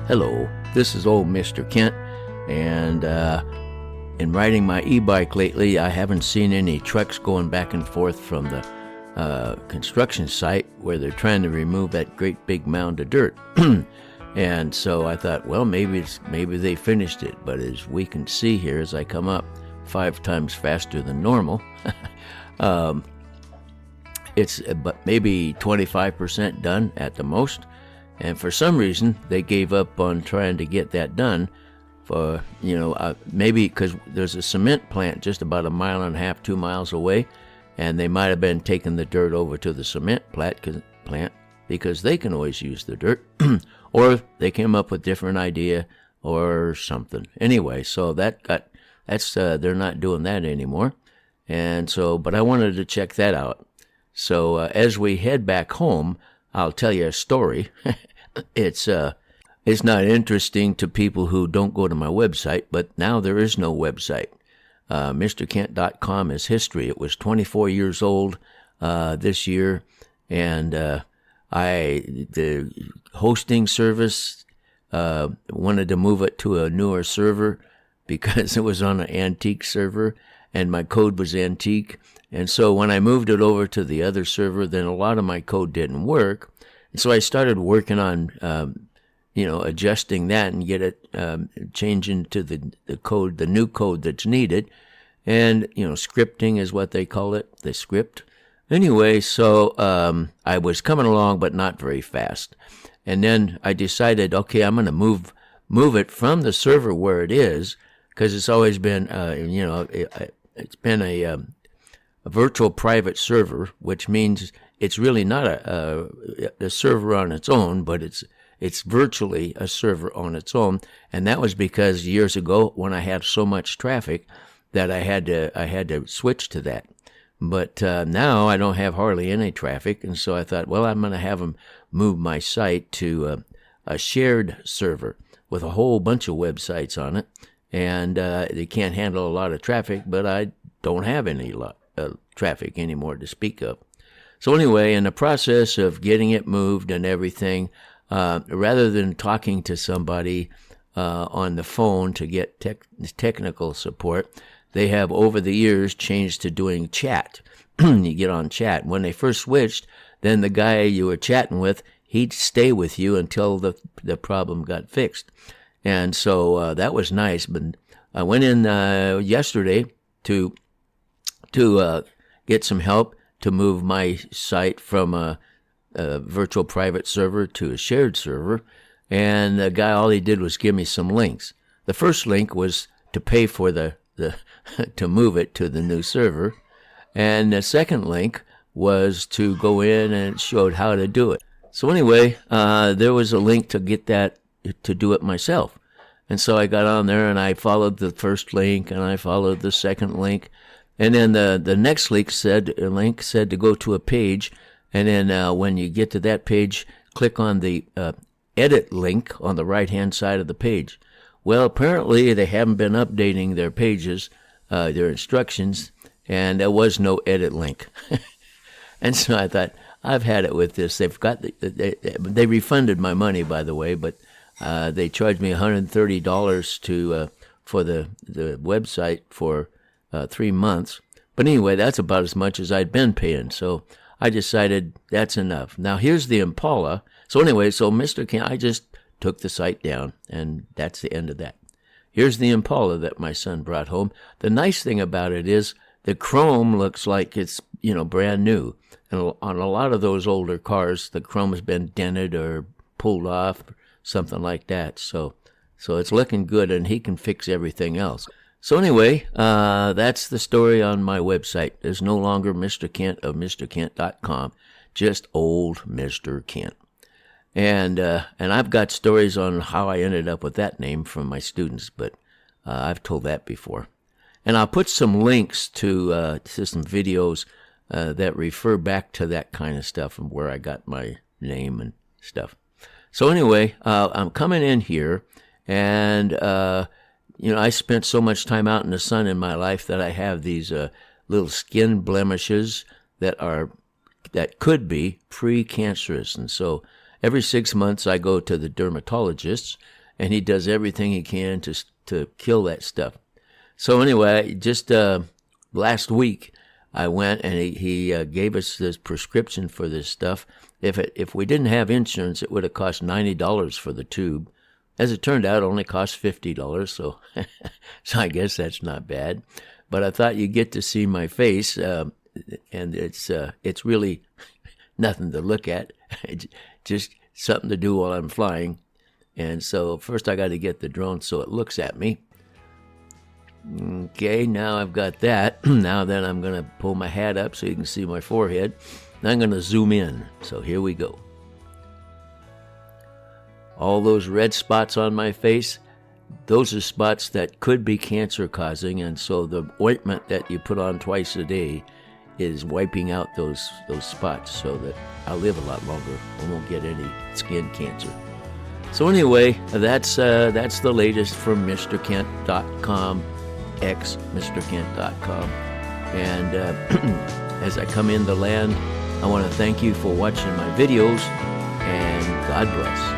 Hello, this is old Mr. Kent, and in riding my e-bike lately, I haven't seen any trucks going back and forth from the construction site where they're trying to remove that great big mound of dirt. And so I thought, well, maybe they finished it, but as we can see here, as I come up 5 times faster than normal, it's but maybe 25% done at the most. And for some reason, they gave up on trying to get that done for, maybe because there's a cement plant just about 1.5 miles, 2 miles away, and they might have been taking the dirt over to the cement plant because they can always use the dirt, or they came up with a different idea or something. Anyway, so they're not doing that anymore. And so, but I wanted to check that out. So as we head back home, I'll tell you a story. It's not interesting to people who don't go to my website, but now there is no website. Mrkent.com is history. It was 24 years old this year, and the hosting service wanted to move it to a newer server because it was on an antique server, and my code was antique. And so when I moved it over to the other server, then a lot of my code didn't work. And so I started working on, adjusting that and get it changing to the code, the new code that's needed. And, scripting is what they call it, the script. Anyway, so I was coming along, but not very fast. And then I decided, okay, I'm going to move it from the server where it is, because it's always been, it's been a virtual private server, which means it's really not a server on its own, but it's virtually a server on its own. And that was because years ago, when I had so much traffic, that I had to switch to that. But now I don't have hardly any traffic, and so I thought, well, I'm going to have them move my site to a shared server with a whole bunch of websites on it, and they can't handle a lot of traffic, but I don't have any traffic anymore to speak of. So anyway, in the process of getting it moved and everything, rather than talking to somebody on the phone to get technical support, they have over the years changed to doing chat. You get on chat. When they first switched, then the guy you were chatting with, he'd stay with you until the problem got fixed. And so that was nice. But I went in yesterday to get some help to move my site from a virtual private server to a shared server. And the guy, all he did was give me some links. The first link was to pay for to move it to the new server. And the second link was to go in, and it showed how to do it. So anyway, there was a link to get that, to do it myself. And so I got on there and I followed the first link and I followed the second link. And then the next link said to go to a page. And then when you get to that page, click on the edit link on the right-hand side of the page. Well, apparently they haven't been updating their pages, their instructions, and there was no edit link. And so I thought, I've had it with this. They refunded my money, by the way, but they charged me $130 for the website for 3 months. But anyway, that's about as much as I'd been paying. So I decided that's enough. Now here's the Impala. So anyway, Mr. Kent, I just took the site down, and that's the end of that. Here's the Impala that my son brought home. The nice thing about it is the chrome looks like it's, brand new. And on a lot of those older cars, the chrome has been dented or pulled off, or something like that. So it's looking good, and he can fix everything else. So anyway, that's the story on my website. There's no longer Mr. Kent of Mrkent.com, just old Mr. Kent. And I've got stories on how I ended up with that name from my students, but I've told that before. And I'll put some links to some videos that refer back to that kind of stuff and where I got my name and stuff. So anyway, I'm coming in here, and I spent so much time out in the sun in my life that I have these little skin blemishes that could be precancerous, and so every 6 months I go to the dermatologist, and he does everything he can to kill that stuff. So anyway, just last week I went and he gave us this prescription for this stuff. If we didn't have insurance, it would have cost $90 for the tube. As it turned out, it only cost $50, so so I guess that's not bad. But I thought you'd get to see my face, and it's really nothing to look at. It's just something to do while I'm flying. And so first I got to get the drone so it looks at me. Okay, now I've got that. Now then I'm going to pull my hat up so you can see my forehead. Now I'm going to zoom in. So here we go. All those red spots on my face, those are spots that could be cancer causing, and so the ointment that you put on twice a day is wiping out those spots so that I'll live a lot longer and won't get any skin cancer. So anyway, that's the latest from Mrkent.com, Mrkent.com. And as I come in the land, I want to thank you for watching my videos, and God bless.